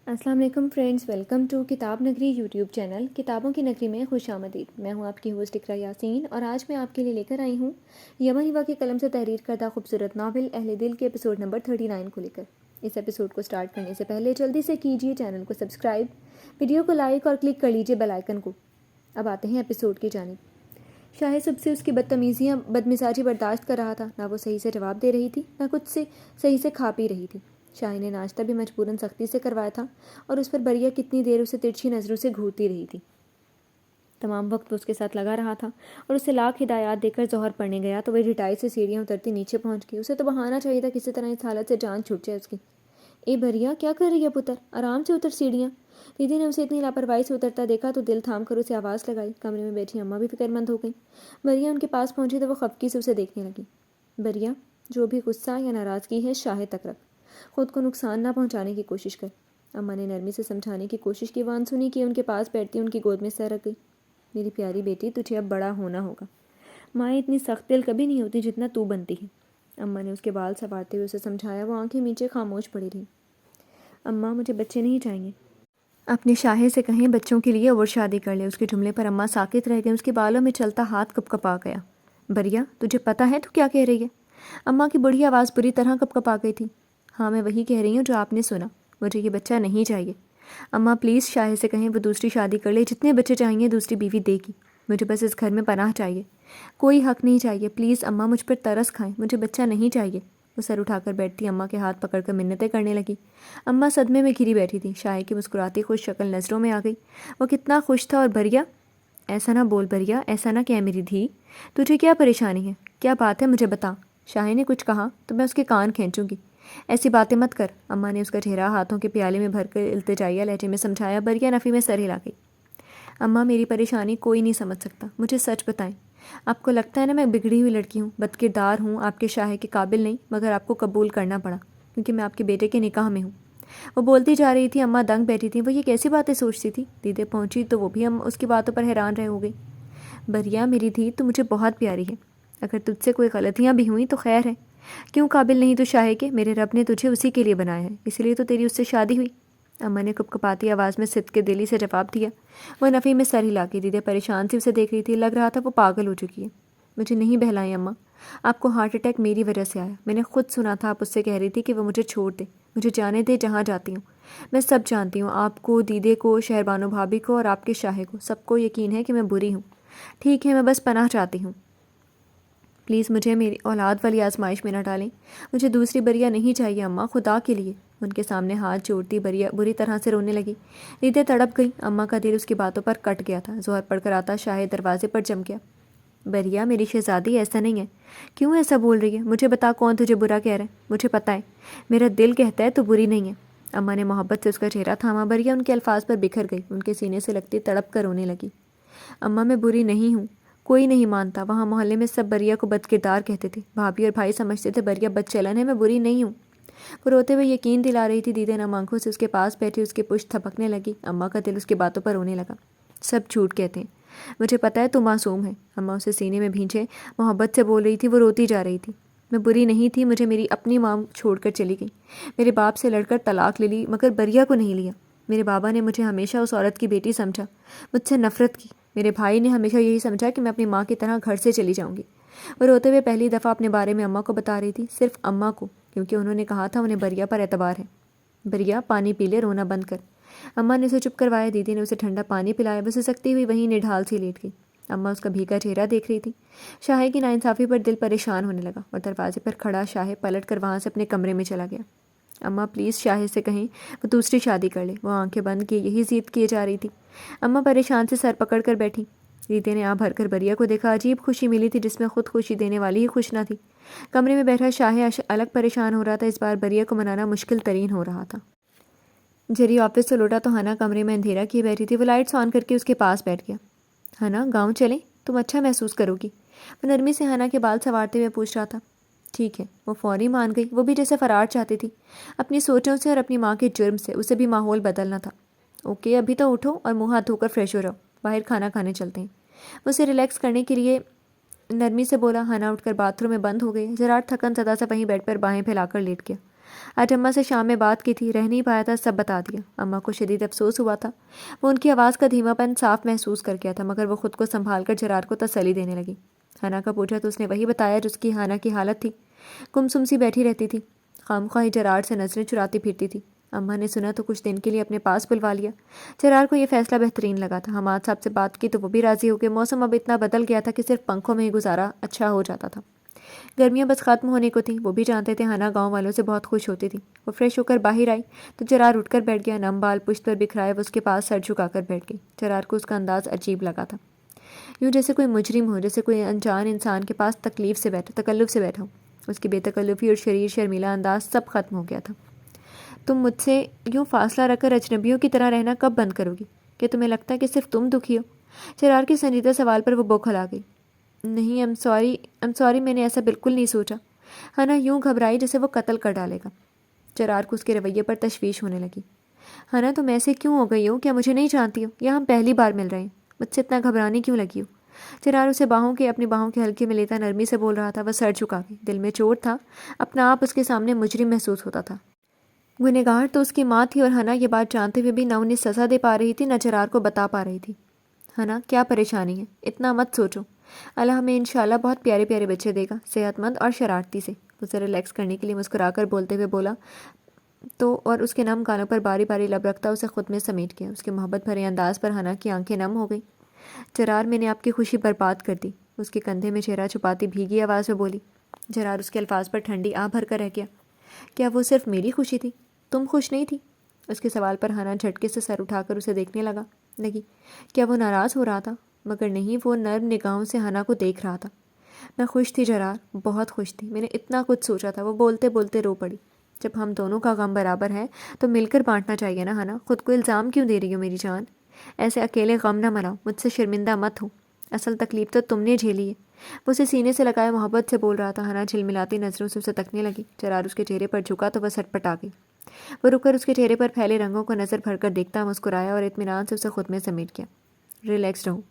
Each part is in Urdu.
السلام علیکم فرینڈز، ویلکم ٹو کتاب نگری یوٹیوب چینل کتابوں کی نگری میں خوش آمدید۔ میں ہوں آپ کی ہوسٹ اقرا یاسین اور آج میں آپ کے لیے لے کر آئی ہوں یمن ہوا کے قلم سے تحریر کردہ خوبصورت ناول اہل دل کے ایپیسوڈ نمبر 39 کو لے کر۔ اس ایپیسوڈ کو سٹارٹ کرنے سے پہلے جلدی سے کیجیے چینل کو سبسکرائب، ویڈیو کو لائک اور کلک کر لیجیے بیل آئیکن کو۔ اب آتے ہیں ایپیسوڈ کی جانب۔ شاہ صبح سے اس کی بدتمیزیاں بدمزاجی برداشت کر رہا تھا، نہ وہ صحیح سے جواب دے رہی تھی نہ کچھ سے صحیح سے کھا پی رہی تھی۔ شاہ نے ناشتہ بھی مجبوراً سختی سے کروایا تھا اور اس پر بریا کتنی دیر اسے ترچھی نظروں سے گھورتی رہی تھی۔ تمام وقت وہ اس کے ساتھ لگا رہا تھا اور اسے لاکھ ہدایات دے کر ظہر پڑنے گیا تو وہ رٹائی سے سیڑھیاں اترتی نیچے پہنچ گئی۔ اسے تو بہانا چاہیے تھا کسی طرح اس حالت سے جان چھوٹ جائے اس کی۔ اے بریا، کیا کر رہی ہے پتر؟ آرام سے اتر سیڑھیاں۔ دیدی نے اسے اتنی لاپرواہی سے اترتا دیکھا تو دل تھام کر اسے آواز لگائی۔ کمرے میں بیٹھی اماں بھی فکر مند ہو گئی۔ بریا ان کے پاس پہنچی تو وہ خفگی سے اسے دیکھنے لگی۔ بریا، جو بھی غصہ یا ناراضگی ہے شاہ تک رکھ، خود کو نقصان نہ پہنچانے کی کوشش کر۔ اماں نے نرمی سے سمجھانے کی کوشش کی۔ وان سنی کہ ان کے پاس بیٹھتی ان کی گود میں سر رکھ گئی۔ میری پیاری بیٹی، تجھے اب بڑا ہونا ہوگا۔ مائیں اتنی سخت دل کبھی نہیں ہوتی جتنا تو بنتی ہے، اماں نے اس کے بال سنوارتے ہوئے اسے سمجھایا۔ وہ آنکھیں میچے خاموش پڑی رہی۔ اماں، مجھے بچے نہیں چاہیے۔ اپنے شاہے سے کہیں بچوں کے لیے اور شادی کر لے۔ اس کے جملے پر اماں ساکت رہ گئی۔ اس کے بالوں میں چلتا ہاتھ کپ کپا گیا۔ بریا، تجھے پتہ ہے تو کیا کہہ رہی ہے؟ اماں کی بڑھی آواز بری طرح کپ کپا گئی تھی۔ ہاں، میں وہی کہہ رہی ہوں جو آپ نے سنا۔ مجھے یہ بچہ نہیں چاہیے۔ اماں پلیز شاہ سے کہیں وہ دوسری شادی کر لے، جتنے بچے چاہیے دوسری بیوی دے گی۔ مجھے بس اس گھر میں پناہ چاہیے، کوئی حق نہیں چاہیے۔ پلیز اماں، مجھ پر ترس کھائیں، مجھے بچہ نہیں چاہیے۔ وہ سر اٹھا کر بیٹھتی اماں کے ہاتھ پکڑ کر منتیں کرنے لگی۔ اماں صدمے میں گھری بیٹھی تھی۔ شاہ کی مسکراتی خوش شکل نظروں میں آ گئی۔ وہ کتنا خوش تھا۔ اور بریا، ایسا نہ بول بریا، ایسا نہ کہہ میری دھی۔ تجھے کیا پریشانی ہے؟ کیا بات ہے؟ مجھے بتا۔ شاہ نے کچھ کہا تو میں اس کے کان کھینچوں گی۔ ایسی باتیں مت کر، اماں نے اس کا چہرہ ہاتھوں کے پیالے میں بھر کر التجائیہ لہجے میں سمجھایا۔ بریا نفی میں سر ہلا گئی۔ اماں، میری پریشانی کوئی نہیں سمجھ سکتا، مجھے سچ بتائیں۔ آپ کو لگتا ہے نا میں بگڑی ہوئی لڑکی ہوں، بد کردار ہوں، آپ کے شاہ کے قابل نہیں، مگر آپ کو قبول کرنا پڑا کیونکہ میں آپ کے بیٹے کے نکاح میں ہوں۔ وہ بولتی جا رہی تھی، اماں دنگ بیٹھی تھی۔ وہ یہ کیسی باتیں سوچتی تھی؟ دیدے پہنچی تو وہ بھی ہم اس کی باتوں پر حیران رہ ہو گئی۔ بریا میری دھی، تو مجھے بہت پیاری ہے، اگر تجھ سے کوئی غلطیاں بھی ہوئیں تو خیر ہے۔ کیوں قابل نہیں تو شاہ کے؟ میرے رب نے تجھے اسی کے لیے بنایا ہے، اسی لیے تو تیری اس سے شادی ہوئی۔ اماں نے کپ کپاتی آواز میں صدق کے دلی سے جواب دیا۔ وہ نفی میں سر ہلا کے دیدے پریشان سی اسے دیکھ رہی تھی۔ لگ رہا تھا وہ پاگل ہو چکی ہے۔ مجھے نہیں بہلائیں اماں، آپ کو ہارٹ اٹیک میری وجہ سے آیا۔ میں نے خود سنا تھا آپ اس سے کہہ رہی تھی کہ وہ مجھے چھوڑ دے، مجھے جانے دے جہاں جاتی ہوں۔ میں سب جانتی ہوں، آپ کو، دیدے کو، شہربانو بھابھی کو اور آپ کے شاہ کو، سب کو یقین ہے کہ میں بری ہوں۔ ٹھیک ہے، میں بس پناہ چاہتی ہوں۔ پلیز مجھے میری اولاد والی آزمائش میں نہ ڈالیں۔ مجھے دوسری بریا نہیں چاہیے اماں، خدا کے لیے۔ ان کے سامنے ہاتھ جوڑتی بریا بری طرح سے رونے لگی۔ دیدے تڑپ گئی۔ اماں کا دل اس کی باتوں پر کٹ گیا تھا۔ ظہر پڑھ کر آتا شاہ دروازے پر جم گیا۔ بریا میری شہزادی، ایسا نہیں ہے۔ کیوں ایسا بول رہی ہے؟ مجھے بتا کون تجھے برا کہہ رہا ہے؟ مجھے پتہ ہے، میرا دل کہتا ہے تو بری نہیں ہے۔ اماں نے محبت سے اس کا چہرہ تھاما۔ بریا ان کے الفاظ پر بکھر گئی، ان کے سینے سے لگتی تڑپ کر رونے لگی۔ اماں میں بری نہیں ہوں، کوئی نہیں مانتا، وہاں محلے میں سب بریا کو بد کردار کہتے تھے، بھابھی اور بھائی سمجھتے تھے بریا بد چلن ہے، میں بری نہیں ہوں۔ وہ روتے ہوئے یقین دلا رہی تھی۔ دیدے نم آنکھوں سے اس کے پاس بیٹھی اس کی پشت تھپکنے لگی۔ اماں کا دل اس کی باتوں پر رونے لگا۔ سب جھوٹ کہتے ہیں، مجھے پتہ ہے تو معصوم ہے۔ اماں اسے سینے میں بھینچے محبت سے بول رہی تھی۔ وہ روتی جا رہی تھی۔ میں بری نہیں تھی، مجھے میری اپنی ماں چھوڑ کر چلی گئی، میرے باپ سے لڑ کر طلاق لے لی، مگر بریا کو نہیں لیا۔ میرے بابا نے مجھے ہمیشہ اس عورت کی بیٹی سمجھا، مجھ سے نفرت کی۔ میرے بھائی نے ہمیشہ یہی سمجھا کہ میں اپنی ماں کی طرح گھر سے چلی جاؤں گی۔ وہ روتے ہوئے پہلی دفعہ اپنے بارے میں اماں کو بتا رہی تھی، صرف اماں کو، کیونکہ انہوں نے کہا تھا انہیں بریا پر اعتبار ہے۔ بریا پانی پی لے، رونا بند کر۔ اماں نے اسے چپ کروایا۔ دیدی نے اسے ٹھنڈا پانی پلایا۔ وہ سسکتی ہوئی وہیں نڈھال سی لیٹ گئی۔ اماں اس کا بھیگا چہرہ دیکھ رہی تھی۔ شاہ کی ناانصافی پر دل پریشان ہونے لگا اور دروازے پر کھڑا شاہ پلٹ کر وہاں سے اپنے کمرے میں چلا گیا۔ اماں پلیز شاہ سے کہیں وہ دوسری شادی کر لے۔ وہ آنکھیں بند کیے یہی ضد کیے جا رہی تھی۔ اماں پریشان سے سر پکڑ کر بیٹھی۔ دیدے نے آ بھر کر بریا کو دیکھا۔ عجیب خوشی ملی تھی جس میں خود خوشی دینے والی ہی خوش نہ تھی۔ کمرے میں بیٹھا شاہ الگ پریشان ہو رہا تھا۔ اس بار بریا کو منانا مشکل ترین ہو رہا تھا۔ جری آفس سے لوٹا تو ہنا کمرے میں اندھیرا کیے بیٹھی تھی۔ وہ لائٹس آن کر کے اس کے پاس بیٹھ گیا۔ ہنا، گاؤں چلیں؟ تم اچھا محسوس کرو گی، وہ نرمی سے ہنا کے بال سنوارتے ہوئے پوچھ رہا تھا۔ ٹھیک ہے، وہ فوری مان گئی۔ وہ بھی جیسے فرار چاہتی تھی اپنی سوچوں سے اور اپنی ماں کے جرم سے۔ اسے بھی ماحول بدلنا تھا۔ اوکے، ابھی تو اٹھو اور منہ ہاتھ دھو کر فریش ہو رہو، باہر کھانا کھانے چلتے ہیں۔ وہ اسے ریلیکس کرنے کے لیے نرمی سے بولا۔ ہنا اٹھ کر باتھ روم میں بند ہو گئی۔ زراعت تھکن زدہ سے وہیں بیڈ پر باہیں پھیلا کر لیٹ گیا۔ آج اماں سے شام میں بات کی تھی، رہ نہیں پایا تھا، سب بتا دیا۔ اماں کو شدید افسوس ہوا تھا۔ وہ ان کی آواز کا دھیما پن صاف محسوس کر گیا تھا، مگر وہ خود کو سنبھال کر جرار کو تسلی دینے لگی۔ ہنا کا پوچھا تو اس نے وہی بتایا جو اس کی ہنا کی حالت تھی، گمسم سی بیٹھی رہتی تھی، خواہ ہی جرار سے نظریں چراتی پھرتی تھی۔ اماں نے سنا تو کچھ دن کے لیے اپنے پاس بلوا لیا۔ جرار کو یہ فیصلہ بہترین لگا تھا۔ حماد صاحب سے بات کی تو وہ بھی راضی ہو گئے۔ موسم اب اتنا بدل گیا تھا کہ صرف پنکھوں میں ہی گزارا اچھا ہو جاتا تھا۔ گرمیاں بس ختم ہونے کو تھیں، وہ بھی جانتے تھے۔ ہنا گاؤں والوں سے بہت خوش ہوتی تھی۔ وہ فریش ہو کر باہر آئی تو جرار اٹھ کر بیٹھ گیا، نم بال پشت پر بکھرائے وہ اس کے پاس سر جھکا کر بیٹھ گئی۔ جرار کو اس کا انداز عجیب لگا تھا، یوں جیسے کوئی مجرم ہو، جیسے کوئی انجان انسان کے پاس تکلف سے بیٹھا ہو۔ اس کی بے تکلفی اور شریر شرمیلا انداز سب ختم ہو گیا تھا۔ تم مجھ سے یوں فاصلہ رکھ کر اجنبیوں کی طرح رہنا کب بند کرو گی؟ کہ تمہیں لگتا ہے کہ صرف تم دکھی ہو؟ جرار کے سنجیدہ سوال پر وہ بوکھل آ گئی۔ نہیں، ایم سوری، میں نے ایسا بالکل نہیں سوچا۔ ہنا یوں گھبرائی جیسے وہ قتل کر ڈالے گا۔ جرار کو اس کے رویے پر تشویش ہونے لگی۔ ہنا، تم ایسے کیوں ہو گئی ہو؟ کیا مجھے نہیں جانتی ہو؟ یا ہم پہلی بار مل رہے ہیں؟ مجھ سے اتنا گھبرانے کیوں لگی ہو؟ جرار اسے اپنی باہوں کے ہلکے میں لیتا نرمی سے بول رہا تھا۔ وہ سر جھکا گئی، دل میں چوٹ تھا، اپنا آپ اس کے سامنے مجرم محسوس ہوتا تھا۔ گنہگار تو اس کی ماں تھی، اور ہنا یہ بات جانتے ہوئے بھی نہ انہیں سزا دے پا رہی تھی، نہ جرار کو بتا پا رہی تھی۔ ہنا، کیا پریشانی ہے؟ اتنا مت سوچو، اللہ ہمیں انشاءاللہ بہت پیارے پیارے بچے دے گا، صحت مند اور شرارتی سے۔ اسے ریلیکس کرنے کے لیے مسکرا کر بولتے ہوئے بولا تو، اور اس کے نم گالوں پر باری باری لب رکھتا اسے خود میں سمیٹ گیا۔ اس کے محبت بھرے انداز پر ہنا کی آنکھیں نم ہو گئی۔ جرار، میں نے آپ کی خوشی برباد کر دی، اس کے کندھے میں چہرہ چھپاتی بھیگی آواز میں بولی۔ جرار اس کے الفاظ پر ٹھنڈی آہ بھر کر رہ گیا۔ کیا وہ صرف میری خوشی تھی؟ تم خوش نہیں تھی؟ اس کے سوال پر ہنا جھٹکے سے سر اٹھا کر اسے دیکھنے لگی۔ کیا وہ ناراض ہو رہا تھا؟ مگر نہیں، وہ نرم نگاہوں سے ہنا کو دیکھ رہا تھا۔ میں خوش تھی جرار، بہت خوش تھی، میں نے اتنا کچھ سوچا تھا۔ وہ بولتے بولتے رو پڑی۔ جب ہم دونوں کا غم برابر ہے تو مل کر بانٹنا چاہیے نا ہنا، خود کو الزام کیوں دے رہی ہو میری جان؟ ایسے اکیلے غم نہ مناؤ، مجھ سے شرمندہ مت ہو، اصل تکلیف تو تم نے جھیلی ہے۔ وہ اسے سینے سے لگائے محبت سے بول رہا تھا۔ ہنا جھلملاتی نظروں سے اسے تکنے لگی۔ جرار اس کے چہرے پر جھکا تو وہ سٹ پٹا گئی۔ وہ رک کر اس کے چہرے پر پھیلے رنگوں کو نظر بھر کر دیکھتا مسکرایا اور اطمینان سے اسے خود میں سمیٹ گیا۔ ریلیکس رہو،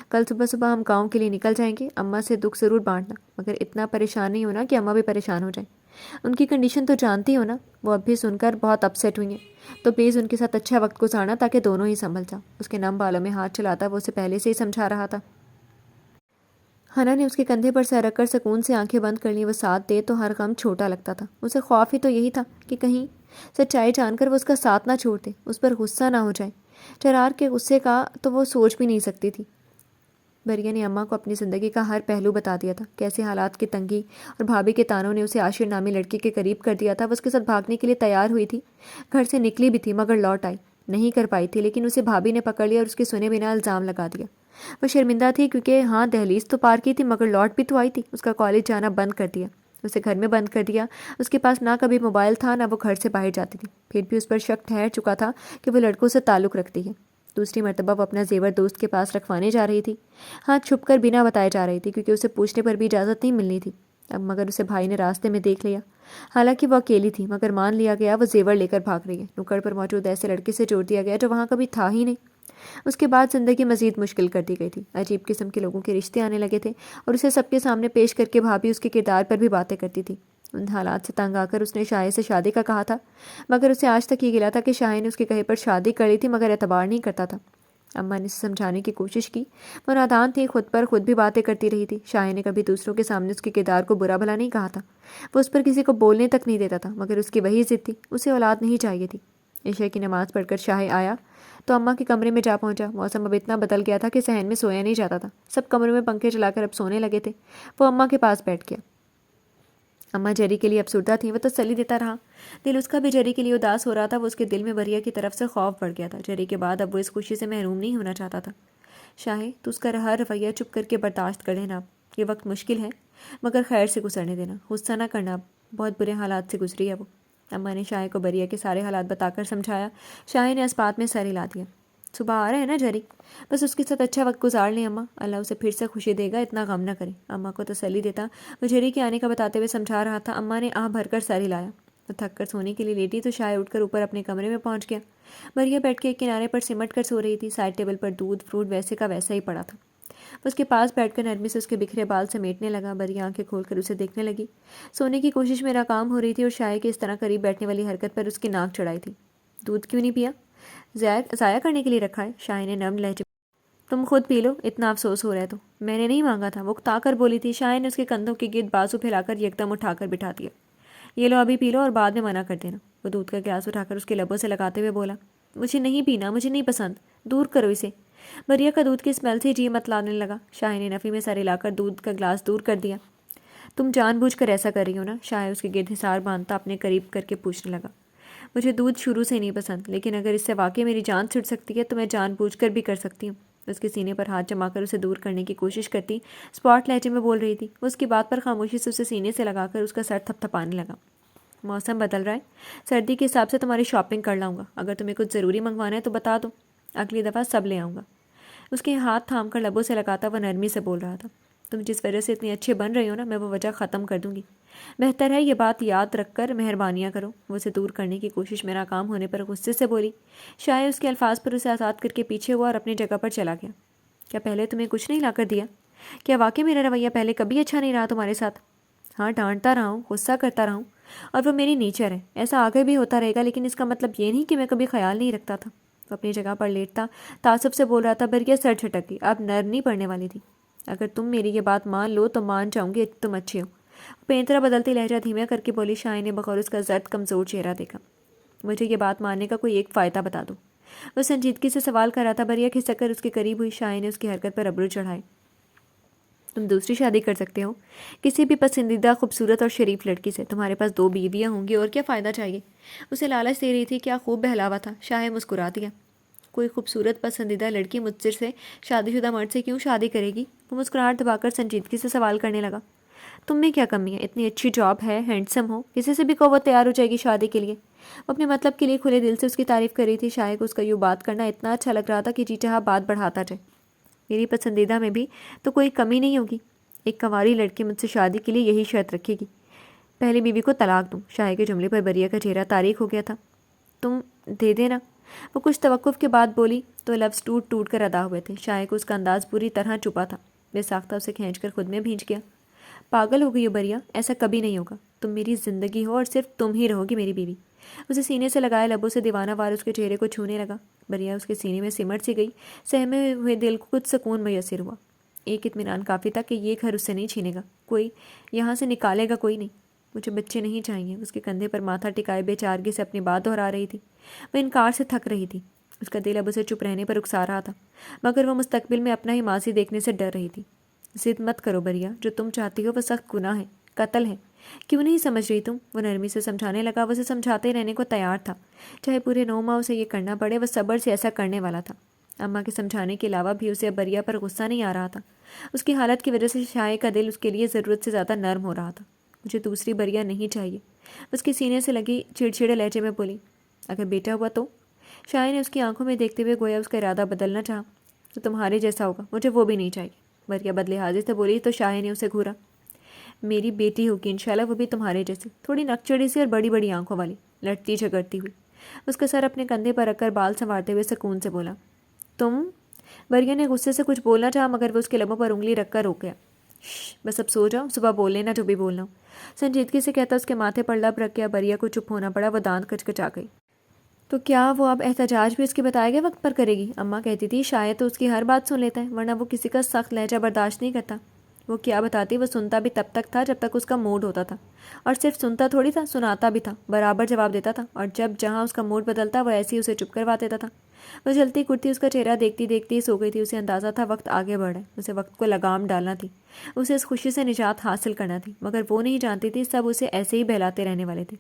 کل صبح ہم گاؤں کے لیے نکل جائیں گے۔ اماں سے دکھ ضرور بانٹنا، مگر اتنا پریشان نہیں ہونا کہ اماں بھی پریشان ہو جائیں۔ ان کی کنڈیشن تو جانتی ہو نا، وہ اب بھی سن کر بہت اپسیٹ ہوئی ہیں، تو پلیز ان کے ساتھ اچھا وقت گزارنا تاکہ دونوں ہی سنبھل جاؤ۔ اس کے نم بالوں میں ہاتھ چلاتا وہ اسے پہلے سے ہی سمجھا رہا تھا۔ ہنا نے اس کے کندھے پر سر رکھ کر سکون سے آنکھیں بند کر لی۔ وہ ساتھ دے تو ہر غم چھوٹا لگتا تھا۔ اسے خوف ہی تو یہی تھا کہ کہیں سچائی جان کر وہ اس کا ساتھ نہ چھوڑ دے، اس پر غصہ نہ ہو جائے۔ جرار کے غصے کا تو وہ سوچ بھی نہیں سکتی تھی۔ بھریا نے اماں کو اپنی زندگی کا ہر پہلو بتا دیا تھا، کیسے حالات کی تنگی اور بھابھی کے تانوں نے اسے عاشر نامی لڑکی کے قریب کر دیا تھا۔ وہ اس کے ساتھ بھاگنے کے لیے تیار ہوئی تھی، گھر سے نکلی بھی تھی، مگر لوٹ آئی نہیں کر پائی تھی، لیکن اسے بھابھی نے پکڑ لیا اور اس کے سنے بنا الزام لگا دیا۔ وہ شرمندہ تھی کیونکہ ہاں دہلیز تو پار کی تھی، مگر لوٹ بھی تو آئی تھی۔ اس کا کالج جانا بند کر دیا، اسے گھر میں بند کر دیا۔ اس کے پاس نہ کبھی موبائل تھا، نہ وہ گھر سے باہر جاتی تھی۔ پھر بھی اس پر شک ٹھہر چکا تھا کہ وہ لڑکوں سے تعلق رکھتی ہے۔ دوسری مرتبہ وہ اپنا زیور دوست کے پاس رکھوانے جا رہی تھی، ہاں چھپ کر بنا بتائے جا رہی تھی، کیونکہ اسے پوچھنے پر بھی اجازت نہیں ملنی تھی۔ اب مگر اسے بھائی نے راستے میں دیکھ لیا، حالانکہ وہ اکیلی تھی، مگر مان لیا گیا وہ زیور لے کر بھاگ رہی ہے۔ نکڑ پر موجود ایسے لڑکے سے جوڑ دیا گیا جو وہاں کبھی تھا ہی نہیں۔ اس کے بعد زندگی مزید مشکل کر دی گئی تھی۔ عجیب قسم کے لوگوں کے رشتے آنے لگے تھے اور اسے سب کے سامنے پیش کر کے بھابھی اس کے کردار پر بھی باتیں کرتی تھی۔ ان حالات سے تنگ آ کر اس نے شاہ سے شادی کا کہا تھا، مگر اسے آج تک یہ گلا تھا کہ شاہ نے اس کے کہے پر شادی کری تھی، مگر اعتبار نہیں کرتا تھا۔ اماں نے اسے سمجھانے کی کوشش کی، وہ نادان تھی، خود پر خود بھی باتیں کرتی رہی تھی۔ شاہ نے کبھی دوسروں کے سامنے اس کے کردار کو برا بھلا نہیں کہا تھا، وہ اس پر کسی کو بولنے تک نہیں دیتا تھا، مگر اس کی وہی ضد تھی، اسے اولاد نہیں چاہیے تھی۔ عشاء کی نماز پڑھ کر شاہ آیا تو اماں کے کمرے میں جا پہنچا۔ موسم اب اتنا بدل گیا تھا کہ صحن میں سویا نہیں جاتا تھا، سب کمروں میں پنکھے چلا کر اب سونے لگے تھے۔ وہ اماں کے پاس بیٹھ گیا۔ اماں جری کے لیے افسردہ تھیں، وہ تسلی دیتا رہا۔ دل اس کا بھی جری کے لیے اداس ہو رہا تھا۔ وہ اس کے دل میں بھریا کی طرف سے خوف بڑھ گیا تھا۔ جری کے بعد اب وہ اس خوشی سے محروم نہیں ہونا چاہتا تھا۔ شاہ، تو اس کا ہر رویہ چپ کر کے برداشت کر لینا، یہ وقت مشکل ہے، مگر خیر سے گزرنے دینا، غصہ نہ کرنا، بہت برے حالات سے گزری ہے وہ۔ اماں نے شاہ کو بھریا کے سارے حالات بتا کر سمجھایا۔ شاہ نے اس بات میں سر ہلا دیا۔ صبح آ رہے ہیں نا جری، بس اس کے ساتھ اچھا وقت گزار لیں اماں، اللہ اسے پھر سے خوشی دے گا، اتنا غم نہ کریں۔ اماں کو تسلی دیتا وہ جری کے آنے کا بتاتے ہوئے سمجھا رہا تھا۔ اماں نے آہ بھر کر سر ہلایا۔ وہ تھک کر سونے کے لیے لیٹی تو شاہ اٹھ کر اوپر اپنے کمرے میں پہنچ گیا۔ بھریا بیٹھ کے ایک کنارے پر سمٹ کر سو رہی تھی، سائڈ ٹیبل پر دودھ فروٹ ویسے کا ویسا ہی پڑا تھا۔ وہ اس کے پاس بیٹھ کر نرمی سے اس کے بکھرے بال سمیٹنے لگا۔ بریا آنکھیں کھول کر اسے دیکھنے لگی۔ سونے کی کوشش میں ناکام ہو رہی تھی اور شائع کے اس طرح قریب بیٹھنے والی حرکت پر اس کی ناک چڑھائی تھی۔ دودھ کیوں نہیں پیا؟ ضائع کرنے کے لیے رکھا ہے، شائع نے نرم لہجے۔ تم خود پی لو، اتنا افسوس ہو رہا ہے تو۔ میں نے نہیں مانگا تھا، وہ اکتا کر بولی تھی۔ شائع نے اس کے کندھوں کے گرد بازو پھیلا کر یکدم اٹھا کر بٹھا دیا۔ یہ لو ابھی پی لو اور بعد میں منع کر دینا۔ وہ دودھ کا گلاس اٹھا کر اس کے لبوں سے لگاتے ہوئے بولا، مجھے نہیں پینا، مجھے نہیں پسند، دور کرو اسے۔ بریا کا دودھ کی اسمیل سے جی مت لانے لگا۔ شائع نے نفی میں سر ہلا کر دودھ کا گلاس دور کر دیا۔ تم جان بوجھ کر ایسا کر رہی ہو نا؟ شائع اس کے گرد حصار باندھتا اپنے قریب کر کے پوچھنے لگا۔ مجھے دودھ شروع سے نہیں پسند، لیکن اگر اس سے واقعی میری جان چھٹ سکتی ہے تو میں جان بوجھ کر بھی کر سکتی ہوں۔ اس کے سینے پر ہاتھ جما کر اسے دور کرنے کی کوشش کرتی اسپاٹ لہجے میں بول رہی تھی۔ وہ اس کی بات پر خاموشی سے اسے سینے سے لگا کر اس کا سر تھپ تھپانے لگا۔ موسم بدل رہا ہے، سردی کے حساب سے تمہاری شاپنگ کر لاؤں گا، اگر تمہیں کچھ ضروری منگوانا ہے تو بتا دو، اگلی دفعہ سب لے آؤں گا۔ اس کے ہاتھ تھام کر لبوں سے لگاتا وہ نرمی سے بول رہا تھا، تم جس وجہ سے اتنی اچھے بن رہی ہو نا، میں وہ وجہ ختم کر دوں گی۔ بہتر ہے یہ بات یاد رکھ کر مہربانیاں کرو۔ وہ اسے دور کرنے کی کوشش میں ناکام ہونے پر غصے سے بولی۔ شائع اس کے الفاظ پر اسے آزاد کر کے پیچھے ہوا اور اپنی جگہ پر چلا گیا۔ کیا پہلے تمہیں کچھ نہیں لا کر دیا؟ کیا واقعی میرا رویہ پہلے کبھی اچھا نہیں رہا تمہارے ساتھ؟ ہاں، ڈانٹتا رہا ہوں، غصہ کرتا رہا ہوں، اور وہ میری نیچر ہے، ایسا آگے بھی ہوتا رہے گا، لیکن اس کا مطلب یہ نہیں کہ میں کبھی خیال نہیں رکھتا تھا۔ وہ اپنی جگہ پر لیٹتا تعصب سے بول رہا تھا۔ بریا سر جھٹک گئی، اب نرم نہیں پڑنے والی تھی۔ اگر تم میری یہ بات مان لو تو مان جاؤں گی، تم اچھے ہو۔ پینترا بدلتی لہجہ دھیمے کر کے بولی۔ شائع نے بغور اس کا زرد کمزور چہرہ دیکھا۔ مجھے یہ بات ماننے کا کوئی ایک فائدہ بتا دو۔ وہ سنجیدگی سے سوال کر رہا تھا۔ بریا کھسک کر اس کے قریب ہوئی۔ شائع نے اس کی حرکت پر ابرو چڑھائے۔ تم دوسری شادی کر سکتے ہو کسی بھی پسندیدہ خوبصورت اور شریف لڑکی سے، تمہارے پاس 2 بیویاں ہوں گی، اور کیا فائدہ چاہیے؟ اسے لالچ دے رہی تھی، کیا خوب بہلاوا تھا۔ شائع مسکرا دیا۔ کوئی خوبصورت پسندیدہ لڑکی مجھ سے شادی شدہ مرد سے کیوں شادی کرے گی؟ وہ مسکراہٹ دبا کر سنجیدگی سے سوال کرنے لگا۔ تم میں کیا کمی ہے؟ اتنی اچھی جاب ہے، ہینڈسم ہو، کسی سے بھی کہو وہ تیار ہو جائے گی شادی کے لیے۔ وہ اپنے مطلب کے لیے کھلے دل سے اس کی تعریف کر رہی تھی۔ شائع کو اس کا یوں بات کرنا اتنا اچھا لگ رہا تھا کہ جی چاہا بات بڑھاتا جائے۔ میری پسندیدہ میں بھی تو کوئی کمی نہیں ہوگی، ایک کنواری لڑکی مجھ سے شادی کے لیے یہی شرط رکھے گی، پہلی بیوی کو طلاق دوں۔ شائع کے جملے پر بریا کا چہرہ تاریک ہو گیا تھا۔ تم دے دینا، وہ کچھ توقف کے بعد بولی تو لفظ ٹوٹ ٹوٹ کر ادا ہوئے تھے۔ شائع کو اس کا انداز پوری طرح چپا تھا۔ بے ساختہ اسے کھینچ کر خود میں بھینچ گیا۔ پاگل ہو گئی ہو بریا، ایسا کبھی نہیں ہوگا، تم میری زندگی ہو اور صرف تم ہی رہو گی میری بیوی۔ اسے سینے سے لگائے لبوں سے دیوانہ وار اس کے چہرے کو چھونے لگا۔ بریا اس کے سینے میں سمٹ سی گئی۔ سہمے ہوئے دل کو کچھ سکون میسر ہوا۔ ایک اطمینان کافی تھا کہ یہ گھر اس سے نہیں چھینے گا، کوئی یہاں سے نکالے گا کوئی نہیں۔ مجھے بچے نہیں چاہیے۔ اس کے کندھے پر ماتھا ٹکائے بے چارگی سے اپنی بات دہرا رہی تھی۔ وہ انکار سے تھک رہی تھی۔ اس کا دل اب اسے چپ رہنے پر اکسا رہا تھا، مگر وہ مستقبل میں اپنا ہی ماضی دیکھنے سے ڈر رہی تھی۔ ضد مت کرو بریا، جو تم چاہتی ہو وہ سخت گناہ ہے، قتل ہے، کیوں نہیں سمجھ رہی تم؟ وہ نرمی سے سمجھانے لگا۔ وہ اسے سمجھاتے رہنے کو تیار تھا، چاہے پورے 9 ماہ اسے یہ کرنا پڑے۔ وہ صبر سے ایسا کرنے والا تھا۔ اماں کے سمجھانے کے علاوہ بھی اسے اب بریا پر غصہ نہیں آ رہا تھا۔ اس کی حالت کی وجہ سے شائع کا دل اس کے لیے ضرورت سے زیادہ نرم ہو رہا تھا۔ مجھے دوسری بریا نہیں چاہیے، اس کے سینے سے لگی چڑچڑے لہجے میں بولی۔ اگر بیٹا ہوا تو؟ شائع نے اس کی آنکھوں میں دیکھتے ہوئے گویا اس کا ارادہ بدلنا چاہا۔ تو تمہارے جیسا ہوگا، مجھے وہ بھی نہیں چاہیے، بریا بدلحاظی سے بولی تو شائع نے اسے گھورا۔ میری بیٹی ہوگی انشاءاللہ، وہ بھی تمہارے جیسی، تھوڑی نکچڑی سی اور بڑی بڑی آنکھوں والی، لڑتی جھگڑتی ہوئی۔ اس کا سر اپنے کندھے پر رکھ کر بال سنوارتے ہوئے سکون سے بولا۔ تم؟ بریا نے غصے سے کچھ بولنا چاہا، مگر وہ اس کے لبوں پر انگلی رکھ کر روک گیا۔ بس اب سو جاؤ، صبح بول لینا جو بھی بولنا ہو، سنجیدگی سے کہتا اس کے ماتھے پر لب رکھ گیا۔ بریا کو چپ ہونا پڑا، وہ دانت کچکچا گئی۔ تو کیا وہ اب احتجاج بھی اس کے بتائے گئے وقت پر کرے گی؟ اماں کہتی تھی شاید تو اس کی ہر بات سن لیتا ہے، ورنہ وہ کسی کا سخت لہجہ برداشت نہیں کرتا۔ وہ کیا بتاتی، وہ سنتا بھی تب تک تھا جب تک اس کا موڈ ہوتا تھا، اور صرف سنتا تھوڑی تھا، سناتا بھی تھا، برابر جواب دیتا تھا، اور جب جہاں اس کا موڈ بدلتا وہ ایسے ہی اسے چپ کروا دیتا تھا۔ وہ جلتی کرتی اس کا چہرہ دیکھتی دیکھتی سو گئی تھی۔ اسے اندازہ تھا وقت آگے بڑھ رہا ہے، اسے وقت کو لگام ڈالنا تھی، اسے اس خوشی سے نجات حاصل کرنا تھی، مگر وہ نہیں جانتی تھی سب اسے ایسے ہی بہلاتے رہنے والے تھے۔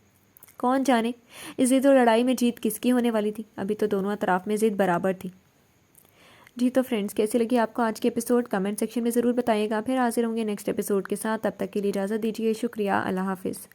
کون جانے اس ضد و لڑائی میں جیت کس کی ہونے والی تھی؟ ابھی تو دونوں اطراف میں ضد برابر تھی۔ جی تو فرینڈس، کیسی لگی آپ کو آج کی ایپیسوڈ؟ کمنٹ سیکشن میں ضرور بتائیے گا۔ پھر حاضر ہوں گے نیکسٹ ایپیسوڈ کے ساتھ، تب تک کے لیے اجازت دیجیے۔ شکریہ، اللہ حافظ۔